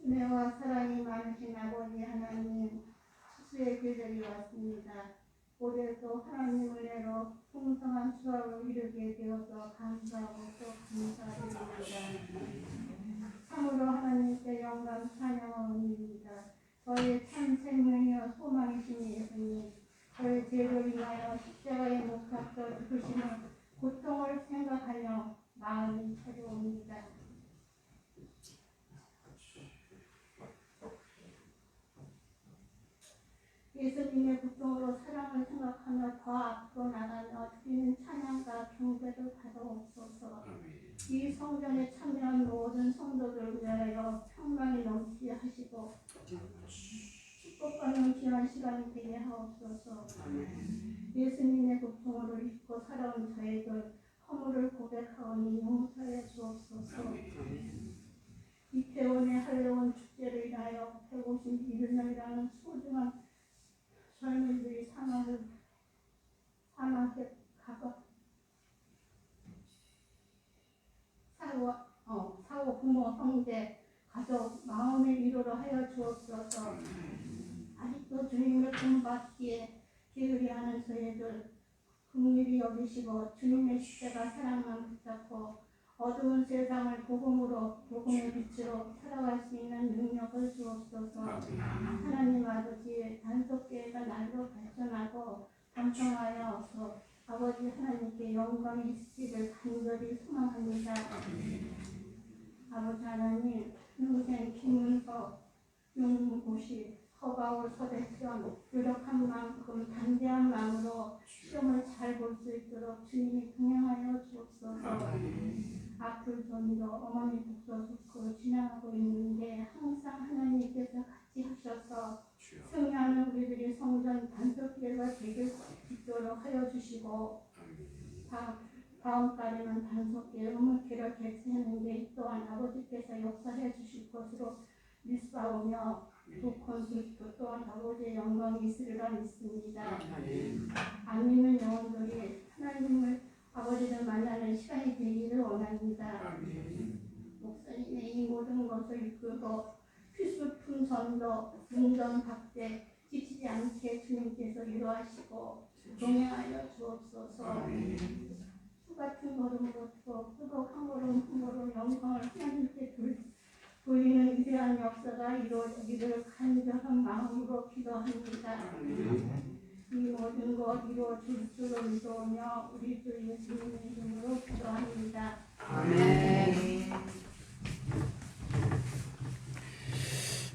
은혜와 사랑이 많으신 아버지 하나님, 추수의 계절이 왔습니다. 올해도 하나님 은혜로 풍성한 수확을 이루게 되어서 감사하고 또 감사드립니다. 참으로 하나님께 영광 찬양합니다. 저의 참 생명이여 소망이신 예수님, 저의 죄로 인하여 십자가에 못 박혀 죽으시는 고통을 생각하여 마음이 차려옵니다. 예수님의 고통으로 사랑을 생각하며 더 앞으로 나가며 드리는 찬양과 경배를 받아옵소서. 이 성전에 참여한 모든 성도들을 위하여 평강이 넘치게 하시고 축복받는 귀한 시간이 되게 하옵소서. 예수님의 고통으로 잊고 살아온 저희들 허물을 고백하오니 용서해 주옵소서. 이태원의 할로윈 축제를 인하여 151명이라는 소중한 젊은이들이 사망해 사고 부모, 형제, 가족 마음의 위로로 하여 주옵소서. 아직도 주님을 본받기에 게으리하는 저희들 긍휼히 여기시고 주님의 십자가 사랑만 붙잡고 어두운 세상을 복음의 빛으로 살아갈 수 있는 능력을 주옵소서. 하나님 아버지, 단속교회가 날로 발전하고 번성하여서 아버지 하나님께 영광이 있으시기를 간절히 소망합니다. 아버지 하나님, 평생 김문석, 윤고시, 허가울 서대편 노력한 만큼 담대한 마음으로 시험을 잘 볼 수 있도록 주님이 동행하여 주옵소서. 앞을 좀더 어머니 복서숙고 지나가고 있는데 항상 하나님께서 같이 하셔서 승리하는 우리들이 성전 단속교회가 되길 있도록 하여 주시고 다음 달에는 단속교회 의무회를 개최하는데 이 또한 아버지께서 역사해 주실 것으로 믿사오며 또 콘서트 또한 아버지의 영광이 있으리라 믿습니다. 안 믿는 영혼들이 하나님을 아버지를 만나는 시간이 되기를 원합니다. 목사님의 이 모든 것을 이끌고 필수품 전도, 운전박대 지치지 않게 주님께서 이루하시고 동행하여 주옵소서. 수 같은 걸음부터 끄덕 한 걸음 한 걸음 영광을 하나님께 돌리는 위대한 역사가 이루어지기를 간절한 마음으로 기도합니다. 이 모든 것 이루어질 줄로 믿으며 우리 주 예수님의 이름으로 기도합니다. 아멘.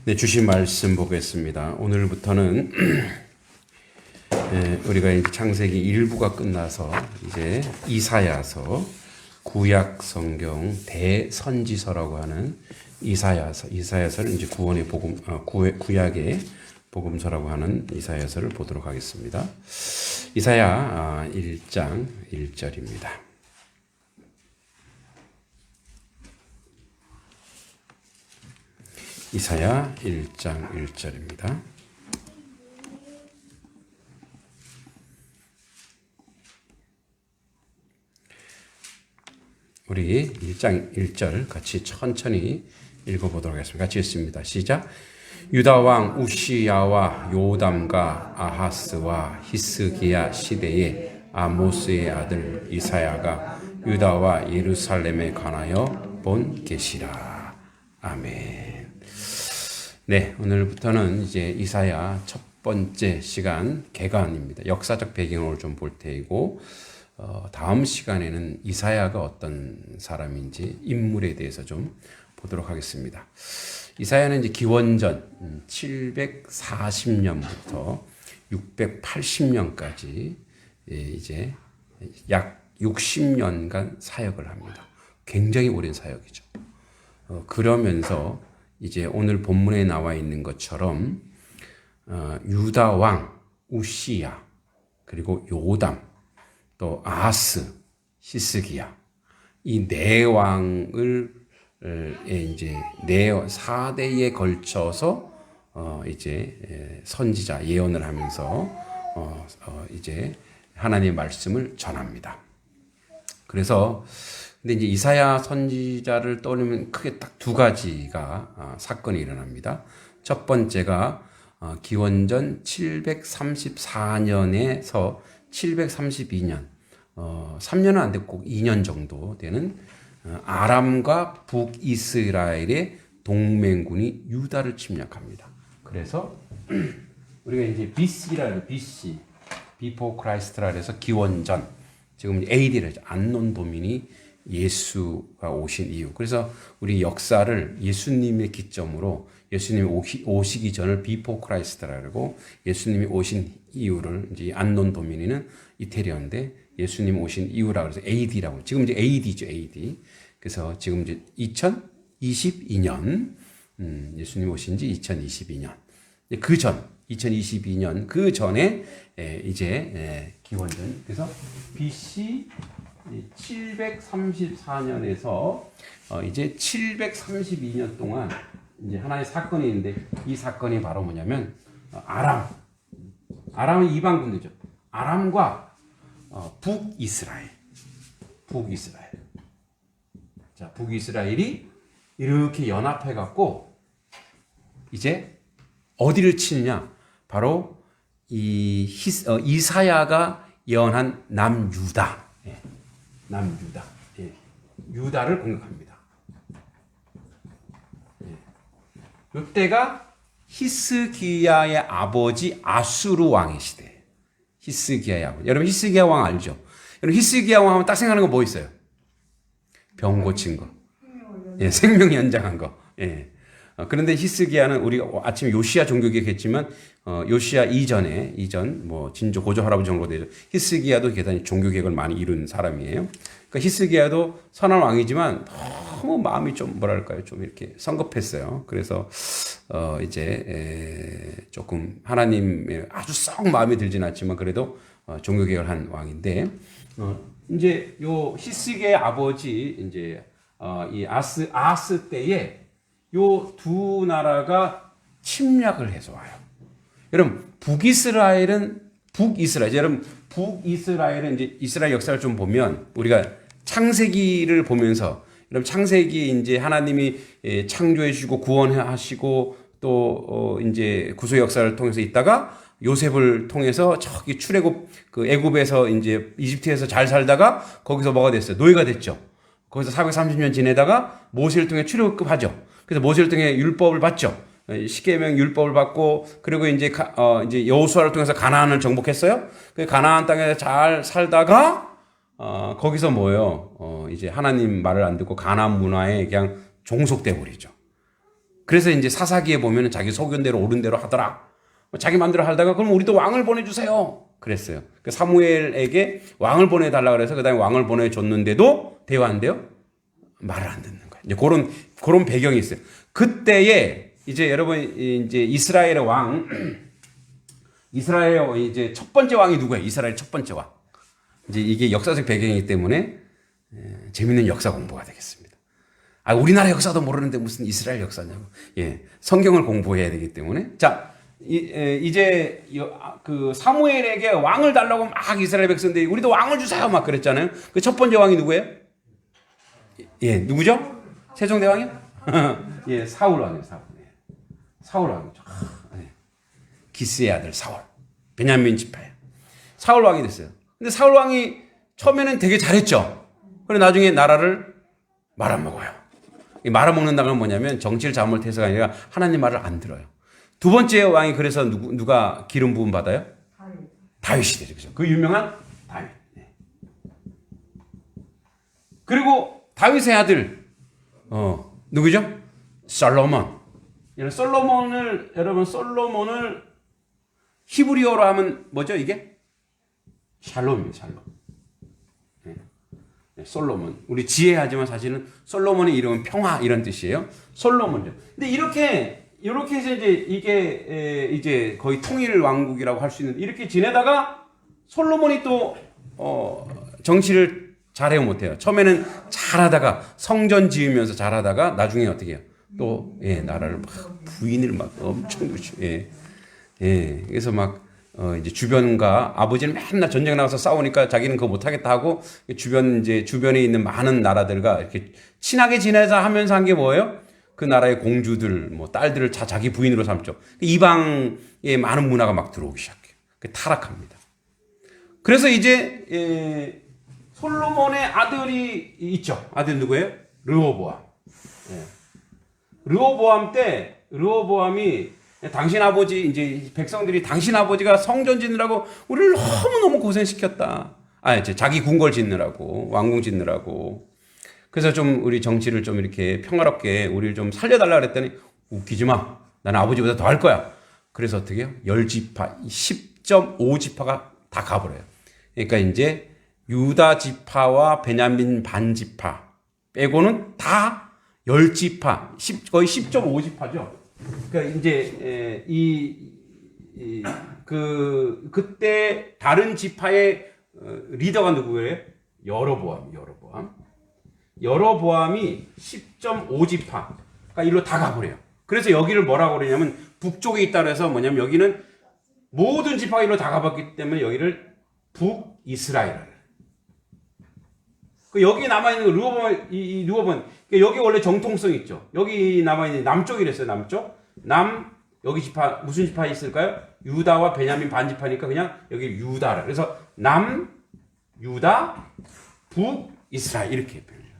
네, 주신 말씀 보겠습니다. 오늘부터는 우리가 이제 창세기 1부가 끝나서 이제 이사야서, 구약 성경 대선지서라고 하는 이사야서를 이제 구약의 복음서라고 하는 이사야서를 보도록 하겠습니다. 이사야 1장 1절입니다. 이사야 1장 1절입니다. 우리 1장 1절 같이 천천히 읽어보도록 하겠습니다. 같이 읽습니다. 시작. 유다 왕 우시야와 요담과 아하스와 히스기야 시대에 아모스의 아들 이사야가 유다와 예루살렘에 관하여 본 계시라. 아멘. 네, 오늘부터는 이제 이사야 첫 번째 시간 개관입니다. 역사적 배경을 좀 볼 테이고 다음 시간에는 이사야가 어떤 사람인지 인물에 대해서 좀 보도록 하겠습니다. 이사야는 이제 기원전 740년부터 680년까지 이제 약 60년간 사역을 합니다. 굉장히 오랜 사역이죠. 그러면서 이제 오늘 본문에 나와 있는 것처럼 유다 왕 우시야, 그리고 요담, 또 아하스, 히스기야, 이 네 왕을 이제 4대에 걸쳐서 이제 선지자 예언을 하면서 이제 하나님의 말씀을 전합니다. 그래서 근데 이제 이사야 선지자를 떠올리면 크게 딱 두 가지가 사건이 일어납니다. 첫 번째가 기원전 734년에서 732년, 3년은 안 됐고 꼭 2년 정도 되는 아람과 북이스라엘의 동맹군이 유다를 침략합니다. 그래서 우리가 이제 BC라 BC, Before Christ라 그래서 기원전, 지금 AD를 안논 도민이 예수가 오신 이유. 그래서 우리 역사를 예수님의 기점으로 예수님이 오시기 전을 Before Christ라 그러고 예수님이 오신 이유를 이제 안논 도민이는 이태리어인데 예수님 오신 이유라 그래서 AD라고. 지금 이제 AD죠, AD. 그래서 지금 이제 2022년 예수님 오신 지 2022년. 그 전 2022년 그 전에 이제 기원전. 그래서 BC 734년에서 이제 732년 동안 이제 하나의 사건이 있는데 이 사건이 바로 뭐냐면 아람은 이방 군대죠. 아람과 북이스라엘. 자, 북이스라엘이 이렇게 연합해 갖고 이제 어디를 치느냐? 바로 이사야가 예언한 남유다. 남유다. 유다를 공격합니다. 이때가 히스기야의 아버지 아수르 왕의 시대. 히스기야의 아버지. 여러분 히스기야 왕 알죠? 여러분 히스기야 왕 하면 딱 생각하는 거 뭐 있어요? 병 고친 거. 생명 연장한 거. 그런데 히스기야는 우리가 아침에 요시야 종교개혁 했지만 요시야 이전 뭐 진조 고조 할아버지 정도 되죠. 히스기야도 대단히 종교개혁을 많이 이룬 사람이에요. 그러니까 히스기야도 선한 왕이지만 너무 마음이 좀 뭐랄까요, 좀 이렇게 성급했어요. 그래서 이제 조금 하나님의 아주 썩 마음에 들진 않지만 그래도 종교개혁을 한 왕인데 이제 요 히스기야의 아버지 이제 이 아스 때에 요 두 나라가 침략을 해서 와요. 여러분 북이스라엘은 이제 이스라엘 역사를 좀 보면 우리가 창세기를 보면서 여러분 창세기 이제 하나님이 창조해 주시고 구원하시고 또 이제 구속 역사를 통해서 있다가 요셉을 통해서 저기 출애굽 그 애굽에서 이제 이집트에서 잘 살다가 거기서 뭐가 됐어요? 노예가 됐죠. 거기서 430년 지내다가 모세를 통해 출애굽하죠. 그래서 모세를 통해 율법을 받죠. 십계명 율법을 받고 그리고 이제 이제 여호수아를 통해서 가나안을 정복했어요. 그 가나안 땅에서 잘 살다가 거기서 뭐예요? 이제 하나님 말을 안 듣고 가나안 문화에 그냥 종속돼 버리죠. 그래서 이제 사사기에 보면은 자기 소견대로 옳은 대로 하더라. 자기 마음대로 하다가 그럼 우리도 왕을 보내주세요. 그랬어요. 그 사무엘에게 왕을 보내달라 그래서 그다음에 왕을 보내줬는데도 대화한대요. 말을 안 듣는 거예요. 이제 그런 배경이 있어요. 그때에 이제 여러분 이제 이스라엘의 이제 첫 번째 왕이 누구예요? 이스라엘 첫 번째 왕. 이제 이게 역사적 배경이기 때문에 재밌는 역사 공부가 되겠습니다. 우리나라 역사도 모르는데 무슨 이스라엘 역사냐고. 성경을 공부해야 되기 때문에. 자, 이제 그 사무엘에게 왕을 달라고 막 이스라엘 백성들이 우리도 왕을 주세요 막 그랬잖아요. 그 첫 번째 왕이 누구예요? 누구죠? 세종대왕이요? 사울 왕이에요. 사울 왕이죠. 기스의 아들 사울. 베냐민 지파예요. 사울 왕이 됐어요. 근데 사울 왕이 처음에는 되게 잘했죠. 그런데 나중에 나라를 말아먹어요. 말아먹는다는 건 뭐냐면 정치를 잘못해서가 아니라 하나님 말을 안 들어요. 두 번째 왕이 그래서 누가 기름 부음 받아요? 다윗이 되죠. 그죠? 그 유명한 다윗. 그리고 다윗의 아들 누구죠? 솔로몬. 솔로몬을 히브리어로 하면 뭐죠 이게? 샬롬이에요. 샬롬. 솔로몬. 우리 지혜하지만 사실은 솔로몬의 이름은 평화 이런 뜻이에요. 솔로몬이죠. 근데 이렇게 해서 이게 이제 거의 통일 왕국이라고 할 수 있는 이렇게 지내다가 솔로몬이 또 정치를 잘해요 못해요. 처음에는 잘하다가 성전 지으면서 잘하다가 나중에 어떻게 해요? 또 나라를 막 부인을 막 엄청 그렇죠. 그래서 막 이제 주변과 아버지는 맨날 전쟁 나가서 싸우니까 자기는 그거 못하겠다 하고 주변에 있는 많은 나라들과 이렇게 친하게 지내자 하면서 한 게 뭐예요? 그 나라의 공주들, 뭐 딸들을 자기 부인으로 삼죠. 이방의 많은 문화가 막 들어오기 시작해요. 타락합니다. 그래서 이제 솔로몬의 아들이 있죠. 아들 누구예요? 르호보암. 르호보암이 당신 아버지, 이제 백성들이 당신 아버지가 성전 짓느라고 우리를 너무너무 고생시켰다. 자기 궁궐 짓느라고, 왕궁 짓느라고. 그래서 좀 우리 정치를 좀 이렇게 평화롭게 우리를 좀 살려달라 그랬더니 웃기지 마. 나는 아버지보다 더 할 거야. 그래서 어떻게 해요? 10지파, 10.5지파가 다 가버려요. 그러니까 이제 유다 지파와 베냐민 반지파 빼고는 다 10지파, 거의 10.5지파죠. 그러니까 이제 그때 다른 지파의 리더가 누구예요? 여로보암이 10.5지파, 그러니까 일로 다 가버려요. 그래서 여기를 뭐라고 그러냐면 북쪽에 있다 그래서 뭐냐면 여기는 모든 지파가 일로 다 가봤기 때문에 여기를 북이스라엘. 여기 남아있는 르호보암, 여기 원래 정통성 있죠. 여기 남아있는 남쪽이랬어요, 남쪽. 여기 지파, 무슨 지파 있을까요? 유다와 베냐민 반지파니까 그냥 여기 유다라. 그래서 유다, 북이스라엘 이렇게 표현해요.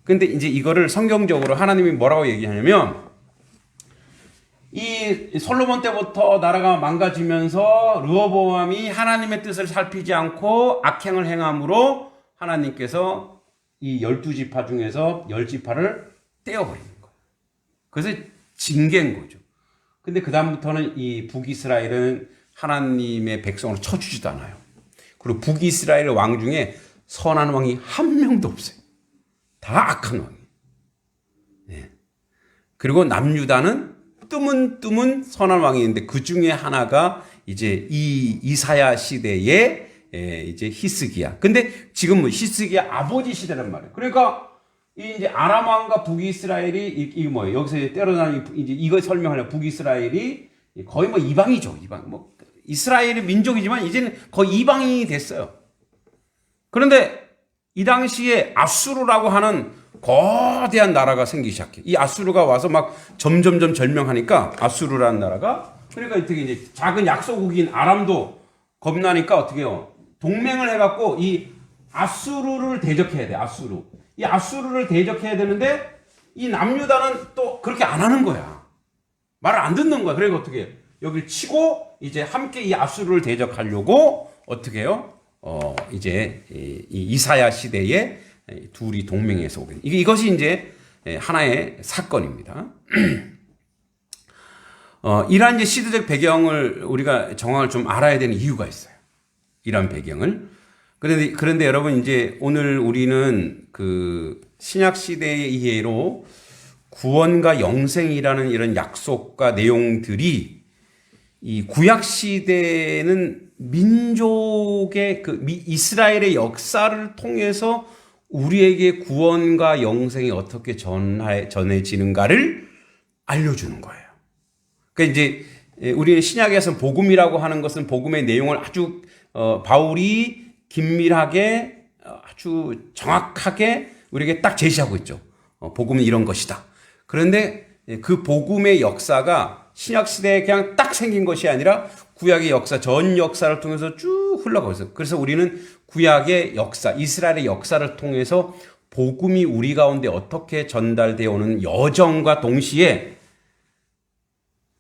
근데 이제 이거를 성경적으로 하나님이 뭐라고 얘기하냐면 이 솔로몬 때부터 나라가 망가지면서 르호보암이 하나님의 뜻을 살피지 않고 악행을 행함으로 하나님께서 이 12지파 중에서 10지파를 떼어버리는 거예요. 그래서 징계인 거죠. 근데 그 다음부터는 이 북이스라엘은 하나님의 백성으로 쳐주지도 않아요. 그리고 북이스라엘 왕 중에 선한 왕이 한 명도 없어요. 다 악한 왕이에요. 네. 그리고 남유다는 뜨문 선한 왕이 있는데 그 중에 하나가 이제 이 이사야 시대에 이제 히스기야. 근데 지금은 히스기야 아버지 시대란 말이에요. 그러니까 이제 아람 왕과 북이스라엘이 이게 뭐예요? 여기서 이제 때려나는 이제 이거 설명하려면 북이스라엘이 거의 뭐 이방이죠. 이방. 뭐 이스라엘의 민족이지만 이제는 거의 이방인이 됐어요. 그런데 이 당시에 아수르라고 하는 거대한 나라가 생기기 시작해. 이 아수르가 와서 막 점점점 절명하니까 아수르라는 나라가 그러니까 어떻게 이제 작은 약소국인 아람도 겁나니까 어떻게 해요? 동맹을 해갖고 이 아수르를 대적해야 돼. 이 아수르를 대적해야 되는데 이 남유다는 또 그렇게 안 하는 거야. 말을 안 듣는 거야. 그러니까 어떻게 해요? 여길 치고 이제 함께 이 아수르를 대적하려고 어떻게 해요? 이제 이 이사야 시대에 둘이 동맹해서 오게. 이것이 이제 하나의 사건입니다. 이러한 이제 시대적 배경을 우리가 정확을 좀 알아야 되는 이유가 있어요. 이런 배경을. 그런데 여러분 이제 오늘 우리는 그 신약 시대의 이해로 구원과 영생이라는 이런 약속과 내용들이 이 구약 시대는 민족의 이스라엘의 역사를 통해서 우리에게 구원과 영생이 어떻게 전해지는가를 알려주는 거예요. 그러니까 이제 우리는 신약에서 복음이라고 하는 것은 복음의 내용을 아주 바울이 긴밀하게 아주 정확하게 우리에게 딱 제시하고 있죠. 복음은 이런 것이다. 그런데 그 복음의 역사가 신약 시대에 그냥 딱 생긴 것이 아니라 구약의 역사, 전 역사를 통해서 쭉 흘러가고 있어요. 그래서 우리는 구약의 역사, 이스라엘의 역사를 통해서 복음이 우리 가운데 어떻게 전달되어 오는 여정과 동시에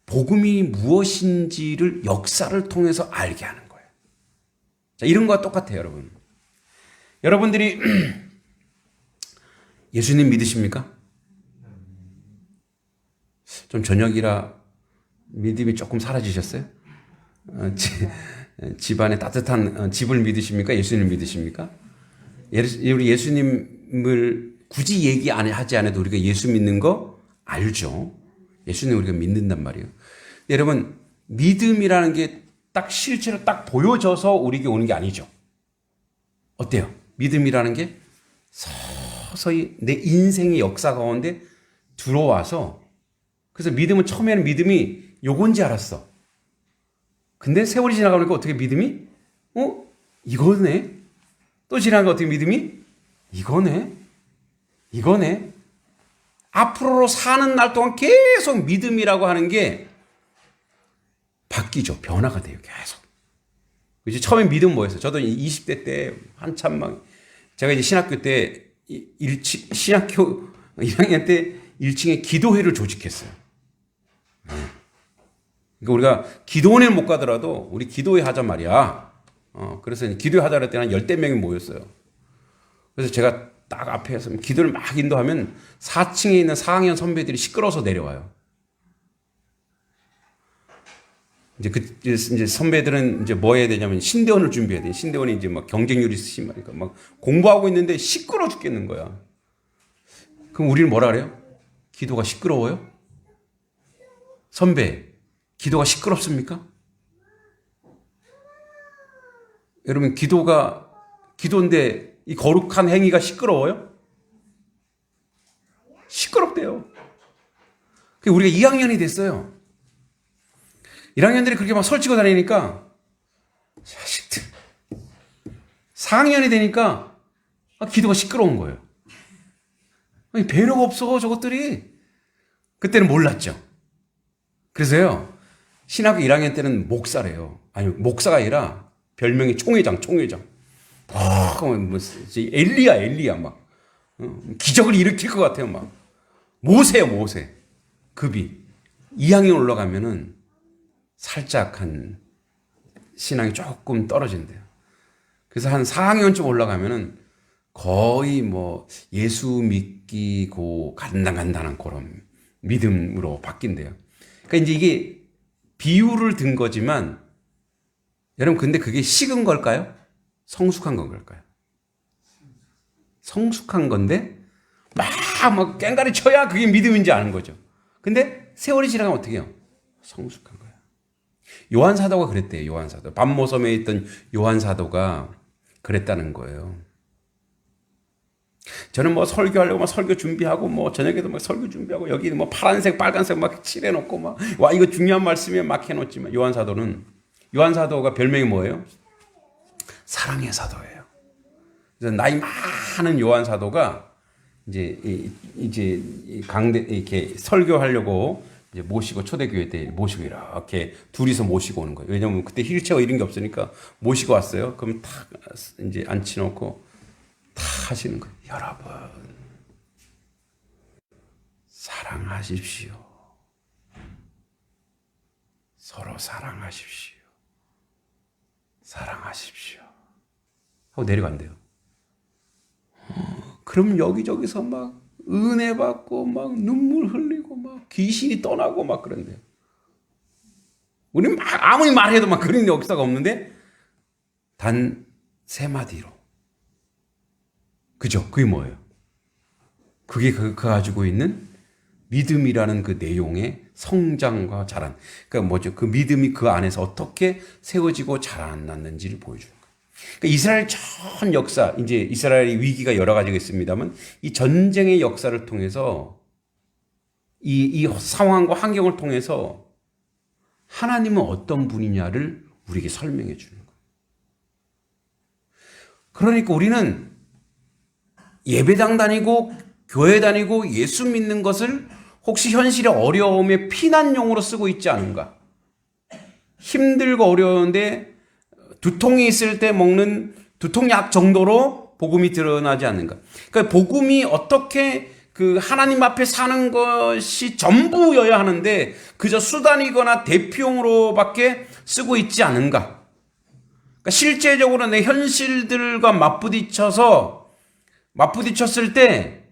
복음이 무엇인지를 역사를 통해서 알게 하는 거예요. 자, 이런 거와 똑같아요, 여러분. 여러분들이 예수님 믿으십니까? 좀 저녁이라 믿음이 조금 사라지셨어요? 집안에 따뜻한 집을 믿으십니까? 예수님 믿으십니까? 우리 예수님을 굳이 얘기 하지 않아도 우리가 예수 믿는 거 알죠? 예수님 우리가 믿는단 말이에요. 여러분, 믿음이라는 게 딱 실체로 딱 보여져서 우리에게 오는 게 아니죠. 어때요? 믿음이라는 게 서서히 내 인생의 역사 가운데 들어와서 그래서 믿음은 처음에는 믿음이 요건지 알았어. 근데 세월이 지나가니까 어떻게 믿음이 이거네. 또 지나가 어떻게 믿음이 이거네. 앞으로 사는 날 동안 계속 믿음이라고 하는 게 바뀌죠. 변화가 돼요. 계속. 이제 처음에 믿음 뭐였어요? 저도 20대 때 한참 막 제가 이제 신학교 때 신학교 1학년 때 1층에 기도회를 조직했어요. 그러니까 우리가 기도원에 못 가더라도 우리 기도회 하자 말이야. 그래서 기도회 하자 할 때는 한 10대 명이 모였어요. 그래서 제가 딱 앞에서 기도를 막 인도하면 4층에 있는 4학년 선배들이 시끄러워서 내려와요. 이제 선배들은 이제 뭐 해야 되냐면 신대원을 준비해야 돼. 신대원이 이제 막 경쟁률이 심하니까 막 공부하고 있는데 시끄러워 죽겠는 거야. 그럼 우리는 뭐라 그래요? 기도가 시끄러워요? 선배, 기도가 시끄럽습니까? 여러분, 기도인데 이 거룩한 행위가 시끄러워요? 시끄럽대요. 우리가 2학년이 됐어요. 1학년들이 그렇게 막 설치고 다니니까 자식들 4학년이 되니까 기도가 시끄러운 거예요. 아니, 배려가 없어 저것들이. 그때는 몰랐죠. 그래서요 신학교 1학년 때는 목사래요. 아니 목사가 아니라 별명이 총회장. 뭐 엘리야 막 기적을 일으킬 것 같아요. 막 모세요 모세. 급이 2학년 올라가면은 살짝 한 신앙이 조금 떨어진대요. 그래서 한 4학년쯤 올라가면은 거의 뭐 예수 믿기고 간단한 그런 믿음으로 바뀐대요. 그러니까 이제 이게 비유를 든 거지만 여러분 근데 그게 식은 걸까요? 성숙한 건 걸까요? 성숙한 건데 막 깽가리 쳐야 그게 믿음인지 아는 거죠. 근데 세월이 지나가면 어떻게 해요? 성숙한 거예요. 요한 사도가 그랬대요. 요한 사도. 반모섬에 있던 요한 사도가 그랬다는 거예요. 저는 뭐 설교하려고 막 설교 준비하고 뭐 저녁에도 막 설교 준비하고 여기 뭐 파란색 빨간색 막 칠해놓고 막 와 이거 중요한 말씀이야 막 해놓지만 요한 사도가 별명이 뭐예요? 사랑의 사도예요. 그래서 나이 많은 요한 사도가 이제 강대 이렇게 설교하려고 이제 모시고 초대교회 때 모시고 이렇게 둘이서 모시고 오는 거예요. 왜냐면 그때 휠체어 이런 게 없으니까 모시고 왔어요. 그럼 탁 이제 앉혀놓고 다 하시는 거예요. 여러분 사랑하십시오. 서로 사랑하십시오. 하고 내려간대요. 그럼 여기저기서 막 은혜 받고 막 눈물 흘리고 막 귀신이 떠나고 막 그런대요. 우리는 막 아무리 말해도 막 그런 역사가 없는데 단 3마디로. 그죠? 그게 뭐예요? 그게 그 가지고 있는 믿음이라는 그 내용의 성장과 자란. 그러니까 뭐죠? 그 믿음이 그 안에서 어떻게 세워지고 자라났는지를 보여주는 거예요. 그러니까 이스라엘 전 역사, 이제 이스라엘의 위기가 여러 가지가 있습니다만 이 전쟁의 역사를 통해서 이 상황과 환경을 통해서 하나님은 어떤 분이냐를 우리에게 설명해 주는 거예요. 그러니까 우리는 예배당 다니고 교회 다니고 예수 믿는 것을 혹시 현실의 어려움의 피난용으로 쓰고 있지 않은가? 힘들고 어려운데 두통이 있을 때 먹는 두통약 정도로 복음이 드러나지 않는가? 그러니까 복음이 어떻게 그 하나님 앞에 사는 것이 전부여야 하는데 그저 수단이거나 대표용으로밖에 쓰고 있지 않은가? 그러니까 실제적으로 내 현실들과 맞부딪혔을 때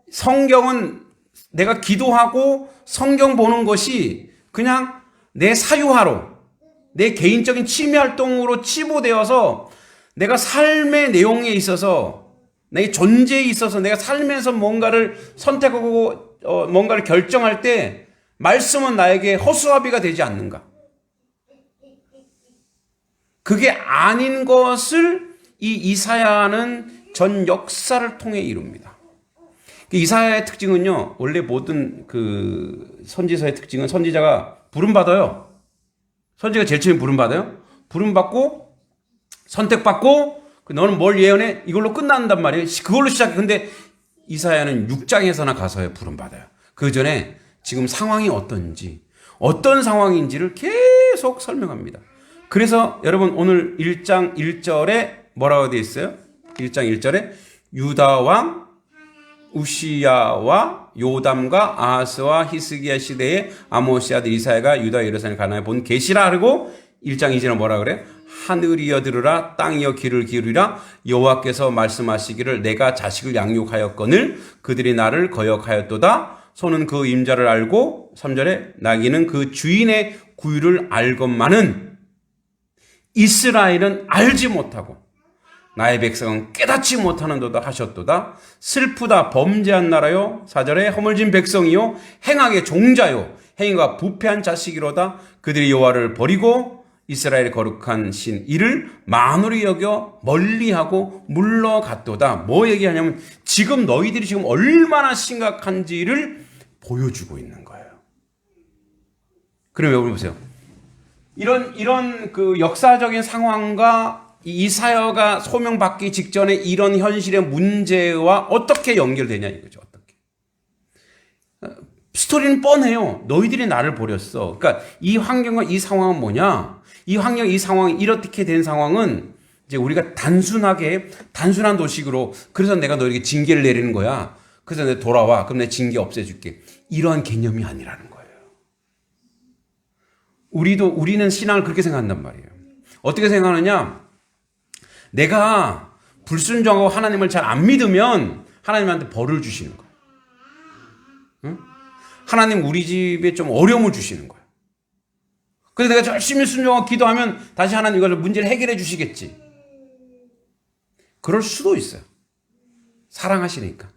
성경은 내가 기도하고 성경 보는 것이 그냥 내 사유화로 내 개인적인 취미 활동으로 치부되어서 내가 삶의 내용에 있어서 내 존재에 있어서 내가 삶에서 뭔가를 선택하고 뭔가를 결정할 때 말씀은 나에게 허수아비가 되지 않는가? 그게 아닌 것을 이 이사야는 전 역사를 통해 이룹니다. 이사야의 특징은요, 원래 모든 그 선지서의 특징은 선지자가 부름받아요. 선지자가 제일 처음에 부름받아요. 부름받고 선택받고 너는 뭘 예언해? 이걸로 끝난단 말이에요. 그걸로 시작해. 근데 이사야는 6장에서나 가서야 부름받아요. 그 전에 지금 상황이 어떤지, 어떤 상황인지를 계속 설명합니다. 그래서 여러분 오늘 1장 1절에 뭐라고 되어 있어요? 1장 1절에 유다 왕 우시야와 요담과 아하스와 히스기야 시대에 아모스 아들 이사야가 유다 예루살렘 가나에 본 계시라 하고 1장 2절에 뭐라 그래요? 하늘이여 들으라 땅이여 귀를 기울이라 여호와께서 말씀하시기를 내가 자식을 양육하였거늘 그들이 나를 거역하였도다. 소는 그 임자를 알고 3절에 나귀는 그 주인의 구유를 알건만은 이스라엘은 알지 못하고 나의 백성은 깨닫지 못하는도다 하셨도다. 슬프다 범죄한 나라요. 4절에 허물진 백성이요 행악의 종자요 행위가 부패한 자식이로다. 그들이 여호와를 버리고 이스라엘의 거룩한 신 이를 만으로 여겨 멀리하고 물러갔도다. 뭐 얘기하냐면 지금 너희들이 지금 얼마나 심각한지를 보여주고 있는 거예요. 그럼 여러분 보세요. 이런 그 역사적인 상황과 이사야가 소명받기 직전에 이런 현실의 문제와 어떻게 연결되냐 이거죠. 어떻게? 스토리는 뻔해요. 너희들이 나를 버렸어. 그러니까 이 환경과 이 상황은 뭐냐? 이 환경, 이 상황이 이렇게 된 상황은 이제 우리가 단순한 도식으로 그래서 내가 너에게 징계를 내리는 거야. 그래서 내 돌아와. 그럼 내 징계 없애줄게. 이러한 개념이 아니라는 거예요. 우리는 신앙을 그렇게 생각한단 말이에요. 어떻게 생각하느냐? 내가 불순종하고 하나님을 잘 안 믿으면 하나님한테 벌을 주시는 거예요. 응? 하나님 우리 집에 좀 어려움을 주시는 거예요. 그래서 내가 열심히 순종하고 기도하면 다시 하나님 이걸 문제를 해결해 주시겠지. 그럴 수도 있어요. 사랑하시니까.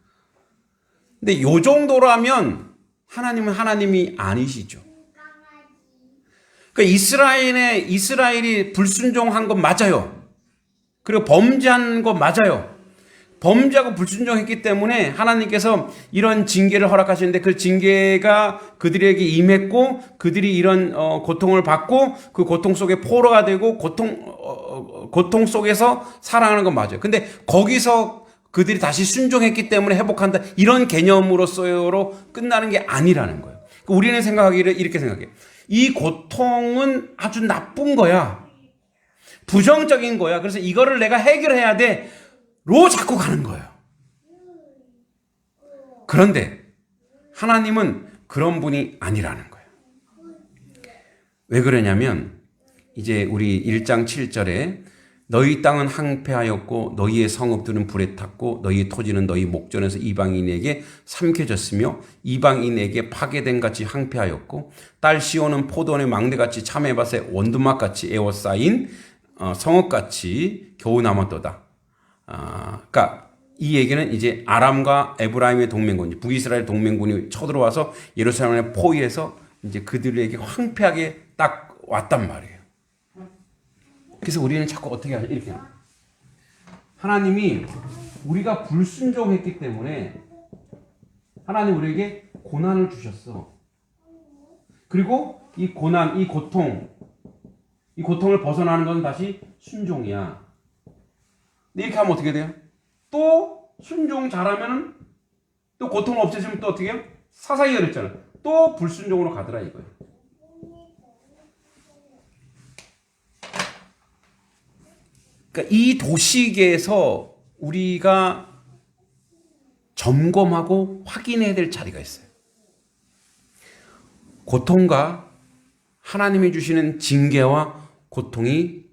근데 요 정도라면 하나님은 하나님이 아니시죠. 그러니까 이스라엘이 불순종한 건 맞아요. 그리고 범죄한 거 맞아요. 범죄하고 불순종했기 때문에 하나님께서 이런 징계를 허락하시는데 그 징계가 그들에게 임했고 그들이 이런 고통을 받고 그 고통 속에 포로가 되고 고통 속에서 살아가는 건 맞아요. 근데 거기서 그들이 다시 순종했기 때문에 회복한다 이런 개념으로서로 끝나는 게 아니라는 거예요. 우리는 생각하기를 이렇게 생각해요. 이 고통은 아주 나쁜 거야. 부정적인 거야. 그래서 이거를 내가 해결해야 돼. 로 자꾸 가는 거예요. 그런데 하나님은 그런 분이 아니라는 거예요. 왜 그러냐면 이제 우리 1장 7절에 너희 땅은 항폐하였고 너희의 성읍들은 불에 탔고 너희 토지는 너희 목전에서 이방인에게 삼켜졌으며 이방인에게 파괴된 같이 항폐하였고 딸 시온은 포도원의 망대같이 참외밭에 원두막같이 에워싸인 성읍같이 겨우 남았도다. 그러니까 이 얘기는 이제 아람과 에브라임의 동맹군, 북이스라엘 동맹군이 쳐들어와서 예루살렘을 포위해서 이제 그들에게 황폐하게 딱 왔단 말이에요. 그래서 우리는 자꾸 어떻게 하냐 이렇게 하나님이 우리가 불순종했기 때문에 하나님 우리에게 고난을 주셨어. 그리고 이 고난, 이 고통을 벗어나는 건 다시 순종이야. 근데 이렇게 하면 어떻게 돼요? 또 순종 잘하면 또 고통을 없애주면 또 어떻게 해요? 사사기가 그랬잖아. 또 불순종으로 가더라 이거예요. 그러니까 이 도식에서 우리가 점검하고 확인해야 될 자리가 있어요. 고통과 하나님이 주시는 징계와 고통이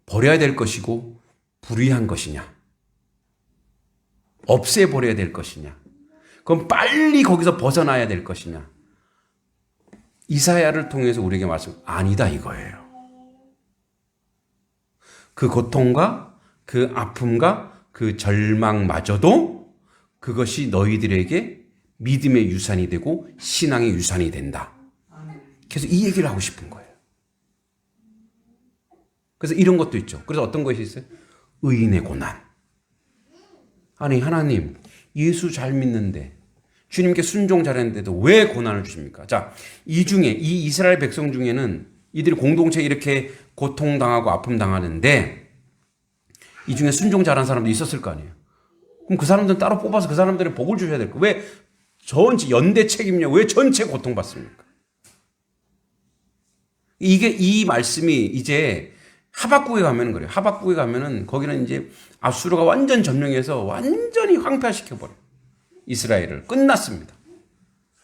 버려야 될 것이고 불의한 것이냐, 없애버려야 될 것이냐, 그럼 빨리 거기서 벗어나야 될 것이냐. 이사야를 통해서 우리에게 말씀 아니다 이거예요. 그 고통과 그 아픔과 그 절망마저도 그것이 너희들에게 믿음의 유산이 되고 신앙의 유산이 된다. 그래서 이 얘기를 하고 싶은 거예요. 그래서 이런 것도 있죠. 그래서 어떤 것이 있어요? 의인의 고난. 아니 하나님 예수 잘 믿는데 주님께 순종 잘했는데도 왜 고난을 주십니까? 자, 이 이스라엘 백성 중에는 이들이 공동체 이렇게 고통당하고 아픔 당하는데 이 중에 순종 잘한 사람도 있었을 거 아니에요. 그럼 그 사람들은 따로 뽑아서 그 사람들의 복을 주셔야 될 거. 왜 전체 연대 책임이냐? 왜 전체 고통받습니까? 이게 이 말씀이 이제 하박국에 가면은 그래요. 하박국에 가면은 거기는 이제 아수르가 완전 점령해서 완전히 황폐화시켜버려요. 이스라엘을. 끝났습니다.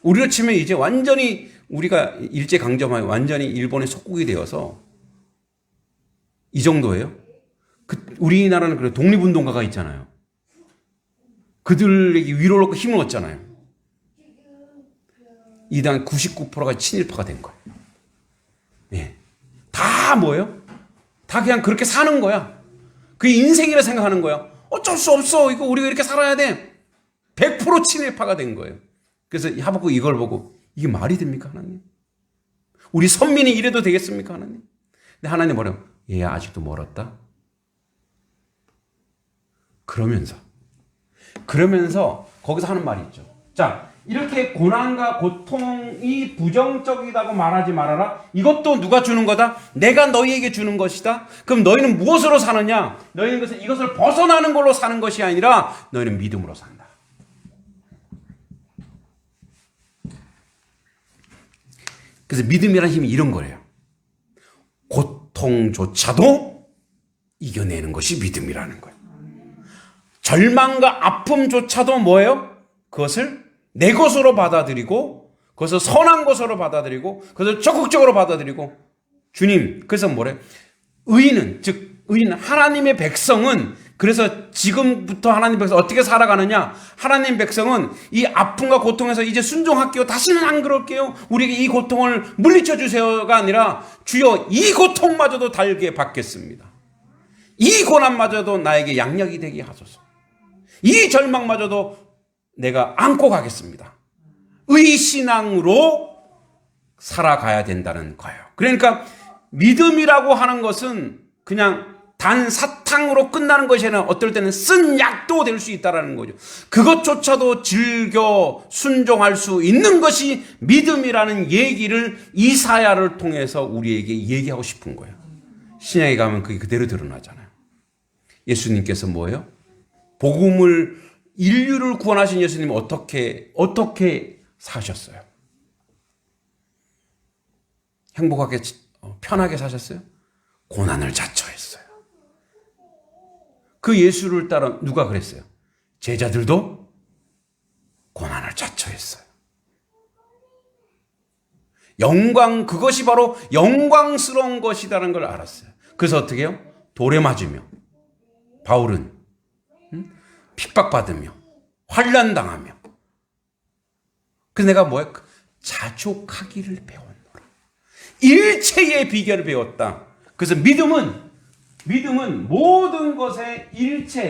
우리로 치면 이제 완전히 우리가 일제강점하에 완전히 일본의 속국이 되어서 이 정도예요. 우리나라는 그래 독립운동가가 있잖아요. 그들에게 위로를 얻고 힘을 얻잖아요. 이 당 99%가 친일파가 된 거예요. 예. 다 뭐예요? 다 그냥 그렇게 사는 거야. 그게 인생이라 생각하는 거야. 어쩔 수 없어. 이거 우리가 이렇게 살아야 돼. 100% 친일파가 된 거예요. 그래서 하박국 이걸 보고 이게 말이 됩니까, 하나님? 우리 선민이 이래도 되겠습니까, 하나님? 근데 하나님 뭐래요? 얘야 아직도 멀었다. 그러면서 거기서 하는 말이 있죠. 자, 이렇게 고난과 고통이 부정적이라고 말하지 말아라. 이것도 누가 주는 거다? 내가 너희에게 주는 것이다. 그럼 너희는 무엇으로 사느냐? 너희는 이것을 벗어나는 걸로 사는 것이 아니라 너희는 믿음으로 산다. 그래서 믿음이라는 힘이 이런 거래요. 고통조차도 이겨내는 것이 믿음이라는 거예요. 절망과 아픔조차도 뭐예요? 그것을 내 것으로 받아들이고 그것을 선한 것으로 받아들이고 그것을 적극적으로 받아들이고 주님 그래서 뭐래? 의인은 즉 의인 하나님의 백성은 그래서 지금부터 하나님 백성 어떻게 살아가느냐? 하나님 백성은 이 아픔과 고통에서 이제 순종할게요. 다시는 안 그럴게요. 우리에게 이 고통을 물리쳐 주세요가 아니라 주여 이 고통마저도 달게 받겠습니다. 이 고난마저도 나에게 양력이 되게 하소서. 이 절망마저도 내가 안고 가겠습니다. 의신앙으로 살아가야 된다는 거예요. 그러니까 믿음이라고 하는 것은 그냥 단 사탕으로 끝나는 것이 아니라 어떨 때는 쓴 약도 될 수 있다는 거죠. 그것조차도 즐겨 순종할 수 있는 것이 믿음이라는 얘기를 이사야를 통해서 우리에게 얘기하고 싶은 거예요. 신약에 가면 그게 그대로 드러나잖아요. 예수님께서 뭐예요? 복음을 인류를 구원하신 예수님은 어떻게 사셨어요? 행복하게 편하게 사셨어요? 고난을 자처했어요. 그 예수를 따라 누가 그랬어요? 제자들도 고난을 자처했어요. 그것이 바로 영광스러운 것이라는 걸 알았어요. 그래서 어떻게 해요? 돌에 맞으며 바울은 핍박받으며 환난당하며 그래서 내가 뭐야? 자족하기를 배웠노라. 일체의 비결을 배웠다. 그래서 믿음은 모든 것의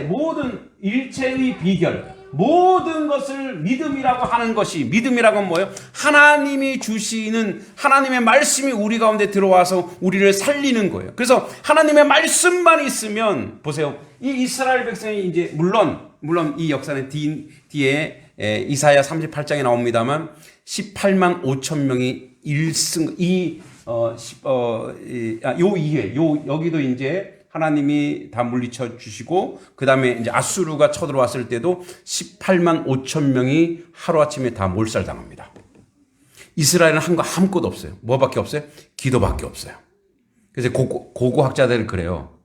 모든 일체의 비결, 모든 것을 믿음이라고 하는 것이 믿음이라고 하면 뭐예요? 하나님이 주시는 하나님의 말씀이 우리 가운데 들어와서 우리를 살리는 거예요. 그래서 하나님의 말씀만 있으면 보세요. 이 이스라엘 백성이 이제 물론 이 역사는 뒤에 이사야 38장에 나옵니다만 18만 5천 명이 여기도 이제 하나님이 다 물리쳐 주시고 그 다음에 이제 아수르가 쳐들어왔을 때도 18만 5천 명이 하루아침에 다 몰살당합니다. 이스라엘은 한 거 아무것도 없어요. 뭐밖에 없어요? 기도밖에 없어요. 그래서 고고학자들은 그래요.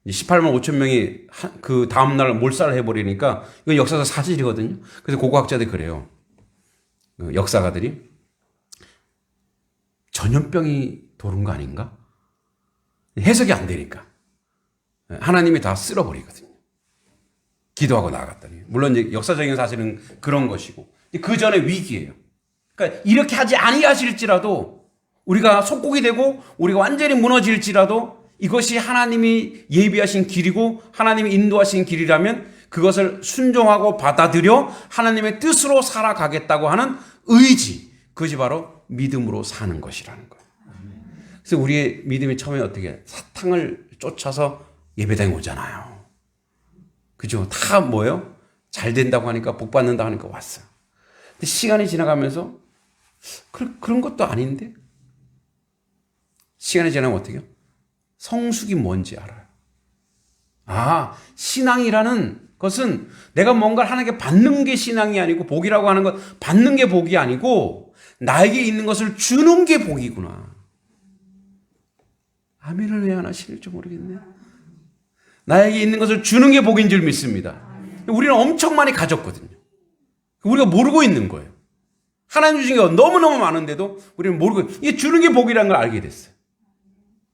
18만 5천 명이 그 다음날 몰살을 해버리니까 이건 역사적 사실이거든요. 그래서 고고학자들이 그래요. 역사가들이 전염병이 도는 거 아닌가? 해석이 안 되니까. 하나님이 다 쓸어버리거든요. 기도하고 나아갔다니. 물론 이제 역사적인 사실은 그런 것이고 그 전에 위기예요. 그러니까 이렇게 하지 아니하실지라도 우리가 속국이 되고 우리가 완전히 무너질지라도 이것이 하나님이 예비하신 길이고 하나님이 인도하신 길이라면 그것을 순종하고 받아들여 하나님의 뜻으로 살아가겠다고 하는 의지, 그것이 바로 믿음으로 사는 것이라는 거예요. 그래서 우리의 믿음이 처음에 어떻게 사탕을 쫓아서 예배당에 오잖아요. 그죠? 다 뭐예요? 잘 된다고 하니까 복 받는다고 하니까 왔어요. 근데 시간이 지나가면서 그런 것도 아닌데 시간이 지나면 어떻게 해요? 성숙이 뭔지 알아요. 아, 신앙이라는 것은 내가 뭔가를 하나님께 받는 게 신앙이 아니고, 복이라고 하는 것, 받는 게 복이 아니고 나에게 있는 것을 주는 게 복이구나. 아멘을 왜 안 하실지 모르겠네요. 나에게 있는 것을 주는 게 복인 줄 믿습니다. 우리는 엄청 많이 가졌거든요. 우리가 모르고 있는 거예요. 하나님 주신 게 너무너무 많은데도 우리는 모르고, 이게 주는 게 복이라는 걸 알게 됐어요.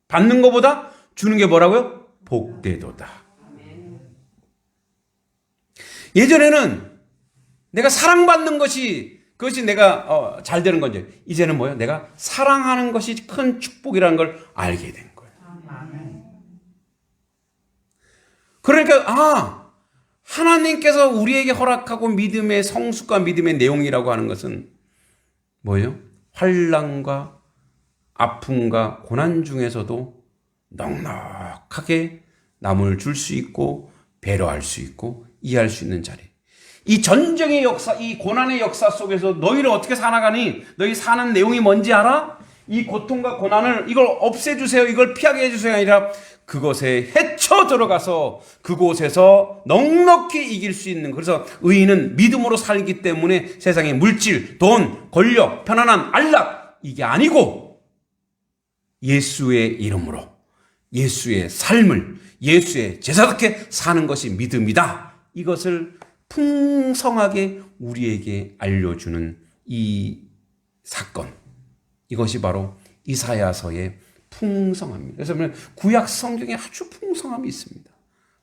받는 것보다 주는 게 뭐라고요? 복되도다. 예전에는 내가 사랑받는 것이, 그것이 내가 잘 되는 건지, 이제는 뭐예요? 내가 사랑하는 것이 큰 축복이라는 걸 알게 된 거예요. 그러니까 하나님께서 우리에게 허락하고 믿음의 성숙과 믿음의 내용이라고 하는 것은 뭐예요? 환난과 아픔과 고난 중에서도 넉넉하게 남을 줄 수 있고 배려할 수 있고 이해할 수 있는 자리. 이 전쟁의 역사, 이 고난의 역사 속에서 너희를 어떻게 살아가니? 너희 사는 내용이 뭔지 알아? 이 고통과 고난을, 이걸 없애주세요, 이걸 피하게 해주세요 아니라 그것에 헤쳐 들어가서 그곳에서 넉넉히 이길 수 있는, 그래서 의인은 믿음으로 살기 때문에 세상의 물질, 돈, 권력, 편안한 안락, 이게 아니고 예수의 이름으로 예수의 삶을 예수의 제사답게 사는 것이 믿음이다. 이것을 풍성하게 우리에게 알려주는 이 사건, 이것이 바로 이사야서의 풍성함입니다. 그래서 구약 성경에 아주 풍성함이 있습니다.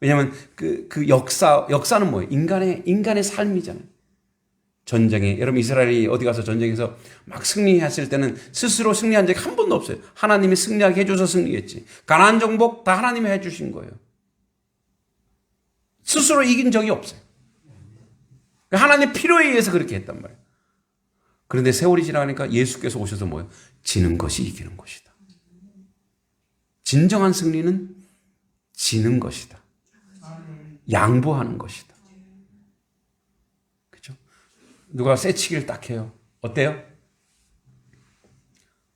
왜냐하면 그 역사는 뭐예요? 인간의 삶이잖아요. 전쟁에, 여러분 이스라엘이 어디 가서 전쟁에서 막 승리했을 때는 스스로 승리한 적이 한 번도 없어요. 하나님이 승리하게 해줘서 승리했지. 가나안 정복 다 하나님이 해주신 거예요. 스스로 이긴 적이 없어요. 하나님 필요에 의해서 그렇게 했단 말이에요. 그런데 세월이 지나가니까 예수께서 오셔서 뭐예요? 지는 것이 이기는 것이다. 진정한 승리는 지는 것이다. 양보하는 것이다. 그렇죠? 누가 새치기를 딱 해요. 어때요?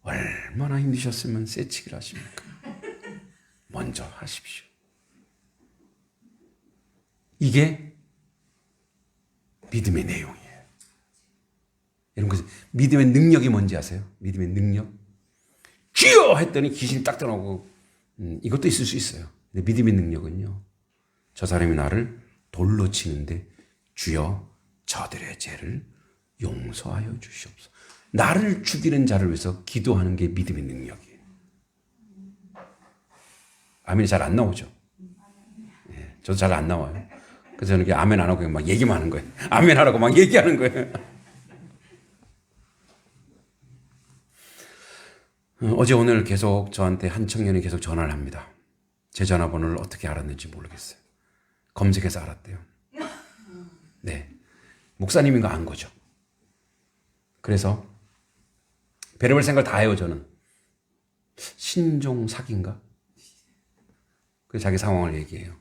얼마나 힘드셨으면 새치기를 하십니까? 먼저 하십시오. 이게 믿음의 내용이에요. 여러분, 믿음의 능력이 뭔지 아세요? 믿음의 능력? 주여! 했더니 귀신이 딱 들어오고, 이것도 있을 수 있어요. 근데 믿음의 능력은요, 저 사람이 나를 돌로 치는데 주여 저들의 죄를 용서하여 주시옵소서. 나를 죽이는 자를 위해서 기도하는 게 믿음의 능력이에요. 아멘이 잘 안 나오죠? 네, 저도 잘 안 나와요. 그래서 저는 아멘 안 하고 막 얘기만 하는 거예요. 아멘 하라고 막 얘기하는 거예요. 어제 오늘 계속 저한테 한 청년이 계속 전화를 합니다. 제 전화번호를 어떻게 알았는지 모르겠어요. 검색해서 알았대요. 네, 목사님인 거 안 거죠. 그래서 별의별 생각을 다 해요. 저는 신종 사기인가? 그래서 자기 상황을 얘기해요.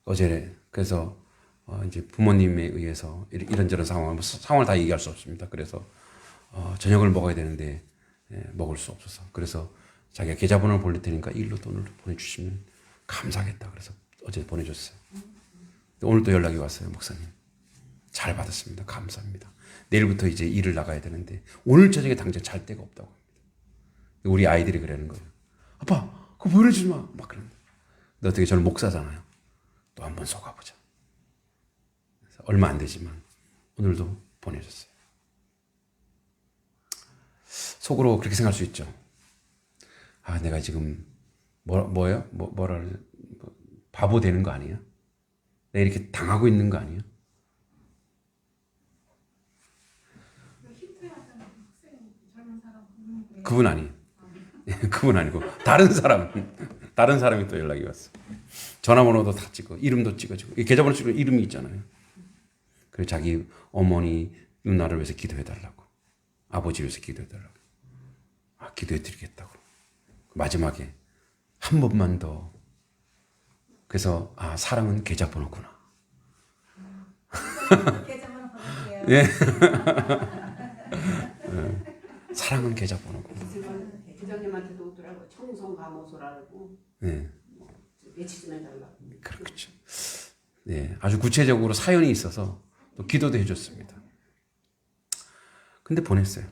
어제 그래서 이제 부모님에 의해서 이런저런 상황을 다 얘기할 수 없습니다. 그래서 저녁을 먹어야 되는데 먹을 수 없어서, 그래서 자기가 계좌번호를 보낼 테니까 일로 돈을 보내주시면 감사하겠다. 그래서 어제 보내줬어요. 오늘 또 연락이 왔어요. 목사님 잘 받았습니다. 감사합니다. 내일부터 이제 일을 나가야 되는데 오늘 저녁에 당장 잘 데가 없다고 합니다. 우리 아이들이 그러는 거예요. 아빠 그거 보내주지 마. 막 그런다. 근데 어떻게, 저는 목사잖아요. 또 한번 속아보자. 그래서 얼마 안 되지만 오늘도 보내줬어요. 속으로 그렇게 생각할 수 있죠. 아, 내가 지금 바보 되는 거 아니야? 내가 이렇게 당하고 있는 거 아니야? 그분 아니에요. 그분 아니고 다른 사람이 또 연락이 왔어. 전화번호도 다 찍고 이름도 찍어주고, 계좌번호 찍고 이름이 있잖아요. 그래서 자기 어머니 누나를 위해서 기도해달라고, 아버지를 위해서 기도해달라고. 기도해드리겠다고. 마지막에 한 번만 더. 그래서 사랑은 계좌번호구나. 계좌번호 보낼게요. 예. 사랑은 계좌번호구나. 부장님한테도 오더라고요. 청송감호소라고. 네. 며칠 좀 해달라고. 그렇죠. 네, 아주 구체적으로 사연이 있어서 또 기도도 해줬습니다. 근데 보냈어요.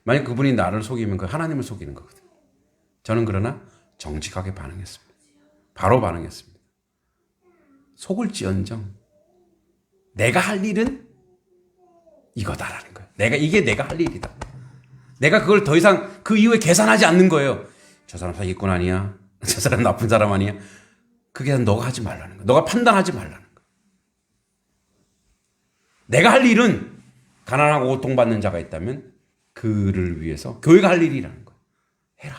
만약 그분이 나를 속이면 그 하나님을 속이는 거거든요. 저는 그러나 정직하게 반응했습니다. 바로 반응했습니다. 속을지언정 내가 할 일은 이거다라는 거예요. 이게 내가 할 일이다. 내가 그걸 더 이상 그 이후에 계산하지 않는 거예요. 저 사람 사기꾼 아니야? 저 사람 나쁜 사람 아니야? 그게 너가 하지 말라는 거야. 너가 판단하지 말라는 거야. 내가 할 일은 가난하고 고통받는 자가 있다면 그를 위해서 교회가 할 일이라는 거야. 해라.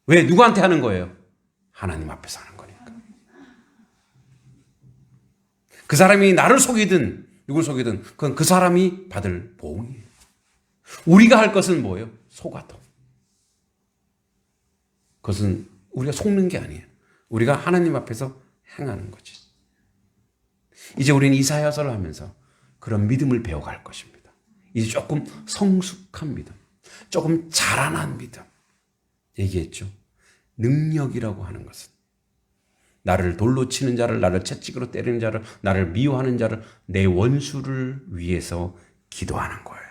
왜? 누구한테 하는 거예요? 하나님 앞에서 하는 거니까. 그 사람이 나를 속이든 누굴 속이든 그건 그 사람이 받을 보응이에요. 우리가 할 것은 뭐예요? 속아도. 그것은 우리가 속는 게 아니에요. 우리가 하나님 앞에서 행하는 거지. 이제 우리는 이사야서를 하면서 그런 믿음을 배워갈 것입니다. 이제 조금 성숙한 믿음, 조금 자라난 믿음. 얘기했죠. 능력이라고 하는 것은 나를 돌로 치는 자를, 나를 채찍으로 때리는 자를, 나를 미워하는 자를, 내 원수를 위해서 기도하는 거예요.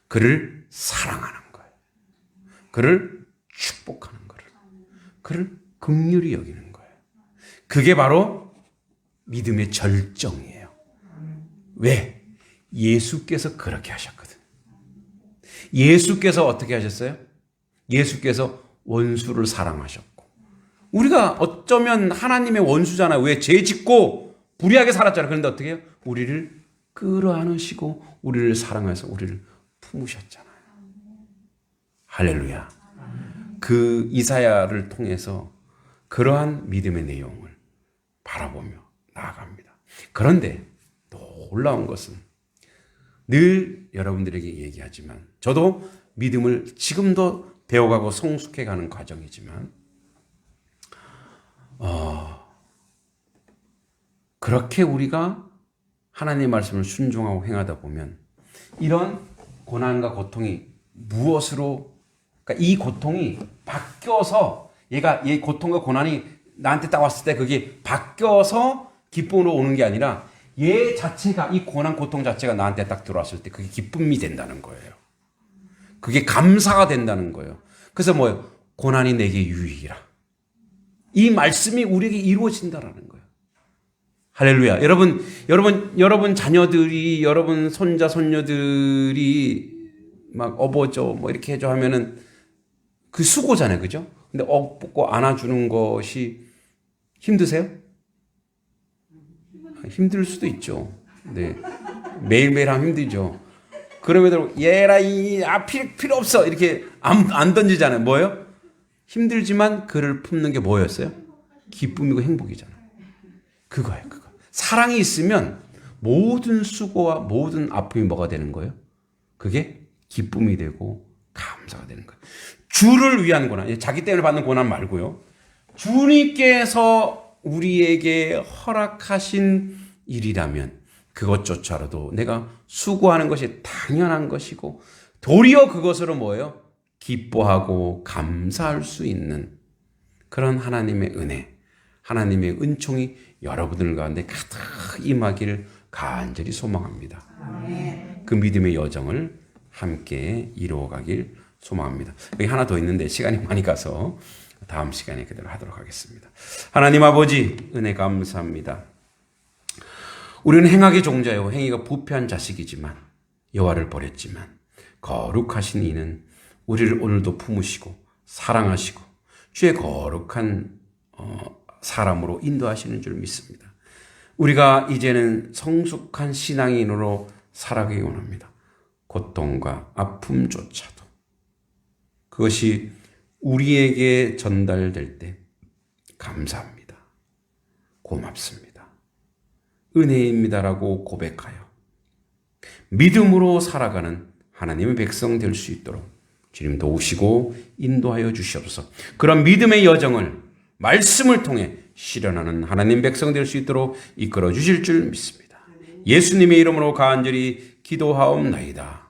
그를 사랑하는 거예요. 그를 축복하는 거예요. 그를 긍휼히 여기는 거예요. 그게 바로 믿음의 절정이에요. 왜? 예수께서 그렇게 하셨거든. 예수께서 어떻게 하셨어요? 예수께서 원수를 사랑하셨고, 우리가 어쩌면 하나님의 원수잖아요. 왜? 죄 짓고 불의하게 살았잖아요. 그런데 어떻게 해요? 우리를 끌어안으시고 우리를 사랑해서 우리를 품으셨잖아요. 할렐루야. 그 이사야를 통해서 그러한 믿음의 내용을 바라보며 나아갑니다. 그런데 놀라운 것은 늘 여러분들에게 얘기하지만, 저도 믿음을 지금도 배워가고 성숙해가는 과정이지만, 그렇게 우리가 하나님의 말씀을 순종하고 행하다 보면 이런 고난과 고통이 무엇으로, 그러니까 이 고통이 바뀌어서 이 고통과 고난이 나한테 딱 왔을 때 그게 바뀌어서 기쁨으로 오는 게 아니라 얘 자체가, 이 고난 고통 자체가 나한테 딱 들어왔을 때 그게 기쁨이 된다는 거예요. 그게 감사가 된다는 거예요. 그래서 뭐예요? 고난이 내게 유익이라. 이 말씀이 우리에게 이루어진다라는 거예요. 할렐루야. 여러분 자녀들이, 여러분 손자 손녀들이 막 업어줘 뭐 이렇게 해줘 하면은 그 수고잖아요. 그죠? 근데 업고 안아주는 것이 힘드세요? 힘들 수도 있죠. 네. 매일매일 하면 힘들죠. 그럼에도 얘라 필요 없어 이렇게 안 던지잖아요. 뭐예요? 힘들지만 그를 품는 게 뭐였어요? 기쁨이고 행복이잖아요. 그거예요. 그거. 사랑이 있으면 모든 수고와 모든 아픔이 뭐가 되는 거예요? 그게 기쁨이 되고 감사가 되는 거예요. 주를 위한 고난, 자기 때문에 받는 고난 말고요. 주님께서 우리에게 허락하신 일이라면 그것조차라도 내가 수고하는 것이 당연한 것이고, 도리어 그것으로 뭐예요? 기뻐하고 감사할 수 있는 그런 하나님의 은혜, 하나님의 은총이 여러분들 가운데 가득 임하기를 간절히 소망합니다. 그 믿음의 여정을 함께 이루어가길 소망합니다. 여기 하나 더 있는데 시간이 많이 가서 다음 시간에 그대로 하도록 하겠습니다. 하나님 아버지, 은혜 감사합니다. 우리는 행악의 종자요, 행위가 부패한 자식이지만, 여호와를 버렸지만 거룩하신 이는 우리를 오늘도 품으시고 사랑하시고 주의 거룩한 사람으로 인도하시는 줄 믿습니다. 우리가 이제는 성숙한 신앙인으로 살아가기 원합니다. 고통과 아픔조차도 그것이 우리에게 전달될 때 감사합니다. 고맙습니다. 은혜입니다라고 고백하여 믿음으로 살아가는 하나님의 백성 될 수 있도록 주님 도우시고 인도하여 주시옵소서. 그런 믿음의 여정을 말씀을 통해 실현하는 하나님 백성 될 수 있도록 이끌어 주실 줄 믿습니다. 예수님의 이름으로 간절히 기도하옵나이다.